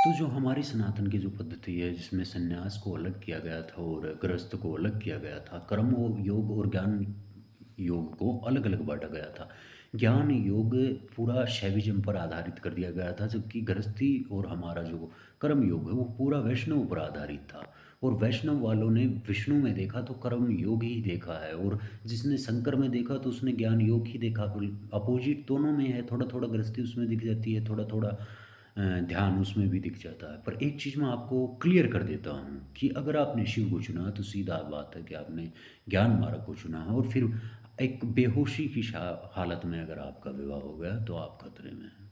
तो जो हमारी सनातन की जो पद्धति है जिसमें संन्यास को अलग किया गया था और गृहस्थ को अलग किया गया था, कर्म योग और ज्ञान योग को अलग अलग बांटा गया था। ज्ञान योग पूरा शैविज्म पर आधारित कर दिया गया था, जबकि गृहस्थी और हमारा जो कर्म योग है वो पूरा वैष्णव पर आधारित था। और वैष्णव वालों ने विष्णु में देखा तो कर्म योग ही देखा है, और जिसने शंकर में देखा तो उसने ज्ञान योग ही देखा। अपोजिट दोनों में है, थोड़ा थोड़ा गृहस्थी उसमें दिख जाती है, थोड़ा थोड़ा ध्यान उसमें भी दिख जाता है। पर एक चीज़ मैं आपको क्लियर कर देता हूँ कि अगर आपने शिव को चुना तो सीधा बात है कि आपने ज्ञान मार्ग को चुना है, और फिर एक बेहोशी की हालत में अगर आपका विवाह हो गया तो आप खतरे में हैं।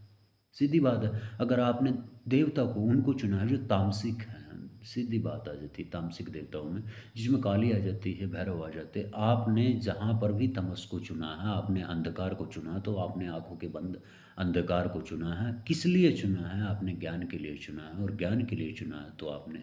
सीधी बात है। अगर आपने देवता को उनको चुना है जो तामसिक हैं, सीधी बात आ जाती है तामसिक देवताओं में, जिसमें काली आ जाती है, भैरव आ जाते हैं। आपने जहाँ पर भी तमस को चुना है, आपने अंधकार को चुना, तो आपने आँखों के बंद अंधकार को चुना है। किस लिए चुना है? आपने ज्ञान के लिए चुना है, और ज्ञान के लिए चुना है तो आपने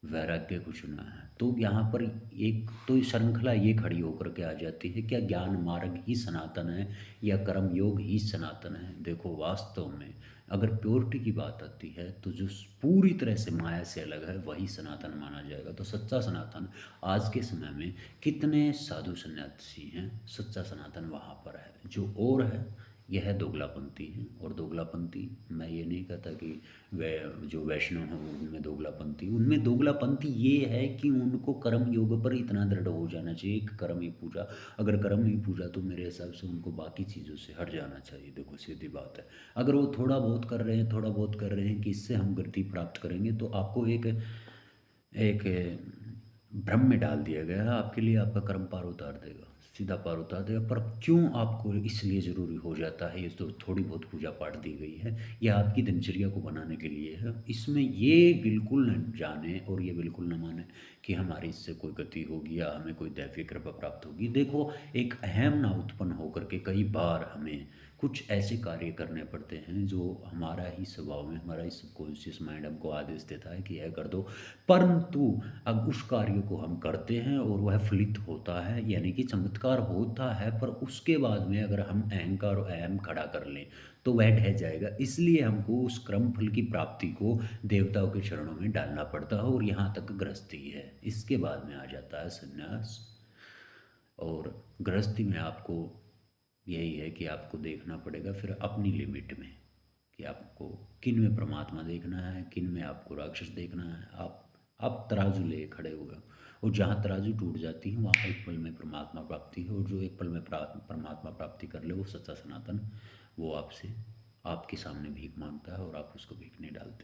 वैराग्य को चुना है। तो यहाँ पर एक तो श्रृंखला ये खड़ी होकर के आ जाती है, क्या ज्ञान मार्ग ही सनातन है या कर्म योग ही सनातन है? देखो, वास्तव में अगर प्योरिटी की बात आती है तो जो पूरी तरह से माया से अलग है वही सनातन माना जाएगा। तो सच्चा सनातन आज के समय में कितने साधु सन्यासी हैं, सच्चा सनातन वहाँ पर है। जो और है यह दोगलापंथी है। और दोगलापंथी, मैं ये नहीं कहता कि वै जो वैष्णव हैं उनमें दोगलापंथी, उनमें दोगलापंथी ये है कि उनको कर्म योग पर इतना दृढ़ हो जाना चाहिए कि कर्म ही पूजा। अगर कर्म ही पूजा तो मेरे हिसाब से उनको बाकी चीज़ों से हट जाना चाहिए। देखो, सीधी बात है। अगर वो थोड़ा बहुत कर रहे हैं, थोड़ा बहुत कर रहे हैं कि इससे हम गति प्राप्त करेंगे, तो आपको एक एक भ्रम में डाल दिया गया है। आपके लिए आपका कर्म पार उतार देगा, सीधा पार उतार देगा। पर क्यों आपको इसलिए ज़रूरी हो जाता है? ये तो थोड़ी बहुत पूजा पाठ दी गई है, या आपकी दिनचर्या को बनाने के लिए है। इसमें ये बिल्कुल न जाने और ये बिल्कुल न माने कि हमारी इससे कोई गति होगी या हमें कोई दैवीय कृपा प्राप्त होगी। देखो, एक अहम ना उत्पन्न होकर के कई बार हमें कुछ ऐसे कार्य करने पड़ते हैं जो हमारा ही स्वभाव में, हमारा ही सबकॉन्शियस माइंड हमको आदेश देता है कि यह कर दो। परंतु अब उस कार्य को हम करते हैं और वह फलित होता है, यानी कि चमत्कार होता है। पर उसके बाद में अगर हम अहंकार और अहम खड़ा कर लें तो वह ढह जाएगा। इसलिए हमको उस क्रम फल की प्राप्ति को देवताओं के चरणों में डालना पड़ता है, और यहाँ तक गृहस्थी है। इसके बाद में आ जाता है संन्यास। और गृहस्थी में आपको यही है कि आपको देखना पड़ेगा फिर अपनी लिमिट में कि आपको किन में परमात्मा देखना है, किन में आपको राक्षस देखना है। आप तराजू ले खड़े हुए हो, और जहाँ तराजू टूट जाती है वहाँ एक पल में परमात्मा प्राप्ति है। और जो एक पल में परमात्मा प्राप्ति कर ले वो सच्चा सनातन, वो आपसे आपके सामने भीख मांगता है और आप उसको भीख नहीं डालते।